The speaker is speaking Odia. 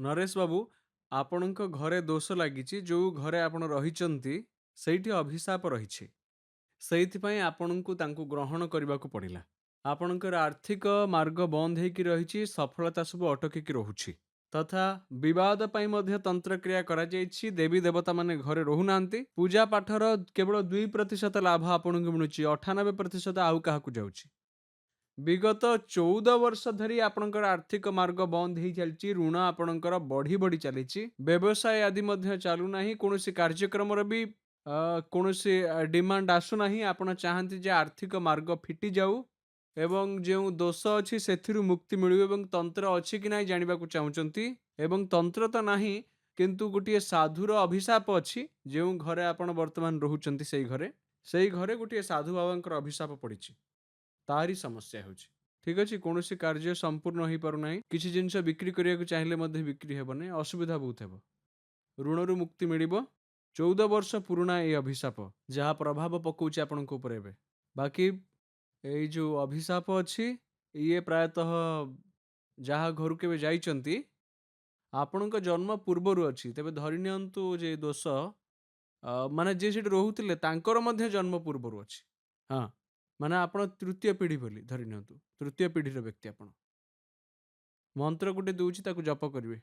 ନରେଶ ବାବୁ, ଆପଣଙ୍କ ଘରେ ଦୋଷ ଲାଗିଛି। ଯୋଉ ଘରେ ଆପଣ ରହିଛନ୍ତି, ସେଇଠି ଅଭିଶାପ ରହିଛି। ସେଇଥିପାଇଁ ଆପଣଙ୍କୁ ତାଙ୍କୁ ଗ୍ରହଣ କରିବାକୁ ପଡ଼ିଲା। ଆପଣଙ୍କର ଆର୍ଥିକ ମାର୍ଗ ବନ୍ଦ ହେଇକି ରହିଛି, ସଫଳତା ସବୁ ଅଟକିକି ରହୁଛି। ତଥା ବିବାଦ ପାଇଁ ମଧ୍ୟ ତନ୍ତ୍ରକ୍ରିୟା କରାଯାଇଛି। ଦେବୀ ଦେବତାମାନେ ଘରେ ରହୁନାହାନ୍ତି। ପୂଜା ପାଠର କେବଳ 2% ଲାଭ ଆପଣଙ୍କୁ ମିଳୁଛି, 98% ଆଉ କାହାକୁ ଯାଉଛି। ବିଗତ 14 ବର୍ଷ ଧରି ଆପଣଙ୍କର ଆର୍ଥିକ ମାର୍ଗ ବନ୍ଦ ହେଇ ଚାଲିଛି। ଋଣ ଆପଣଙ୍କର ବଢ଼ି ବଢ଼ି ଚାଲିଛି। ବ୍ୟବସାୟ ଆଦି ମଧ୍ୟ ଚାଲୁନାହିଁ। କୌଣସି କାର୍ଯ୍ୟକ୍ରମର ବି କୌଣସି ଡିମାଣ୍ଡ ଆସୁନାହିଁ। ଆପଣ ଚାହାନ୍ତି ଯେ ଆର୍ଥିକ ମାର୍ଗ ଫିଟିଯାଉ ଏବଂ ଯେଉଁ ଦୋଷ ଅଛି ସେଥିରୁ ମୁକ୍ତି ମିଳିବ ଏବଂ ତନ୍ତ୍ର ଅଛି କି ନାହିଁ ଜାଣିବାକୁ ଚାହୁଁଛନ୍ତି। ଏବଂ ତନ୍ତ୍ର ତ ନାହିଁ, କିନ୍ତୁ ଗୋଟିଏ ସାଧୁର ଅଭିଶାପ ଅଛି। ଯେଉଁ ଘରେ ଆପଣ ବର୍ତ୍ତମାନ ରହୁଛନ୍ତି ସେଇ ଘରେ ଗୋଟିଏ ସାଧୁ ବାବାଙ୍କର ଅଭିଶାପ ପଡ଼ିଛି। ତାରି ସମସ୍ୟା ହେଉଛି। ଠିକ୍ ଅଛି, କୌଣସି କାର୍ଯ୍ୟ ସମ୍ପୂର୍ଣ୍ଣ ହୋଇପାରୁନାହିଁ। କିଛି ଜିନିଷ ବିକ୍ରି କରିବାକୁ ଚାହିଁଲେ ମଧ୍ୟ ବିକ୍ରି ହେବ ନାହିଁ। ଅସୁବିଧା ବହୁତ ହେବ। ଋଣରୁ ମୁକ୍ତି ମିଳିବ। 14 ବର୍ଷ ପୁରୁଣା ଏଇ ଅଭିଶାପ, ଯାହା ପ୍ରଭାବ ପକାଉଛି ଆପଣଙ୍କ ଉପରେ ଏବେ। ବାକି ଏଇ ଯୋଉ ଅଭିଶାପ ଅଛି, ଇଏ ପ୍ରାୟତଃ ଯାହା ଘରୁ କେବେ ଯାଇଛନ୍ତି, ଆପଣଙ୍କ ଜନ୍ମ ପୂର୍ବରୁ ଅଛି। ତେବେ ଧରି ନିଅନ୍ତୁ ଯେ ଦୋଷ ମାନେ ଯିଏ ସେଠି ରହୁଥିଲେ ତାଙ୍କର ମଧ୍ୟ ଜନ୍ମ ପୂର୍ବରୁ ଅଛି। ହଁ, ମାନେ ଆପଣ ତୃତୀୟ ପିଢ଼ି ବୋଲି ଧରି ନିଅନ୍ତୁ। ତୃତୀୟ ପିଢ଼ିର ବ୍ୟକ୍ତି ଆପଣ। ମନ୍ତ୍ର ଗୋଟେ ଦଉଛି, ତାକୁ ଜପ କରିବେ।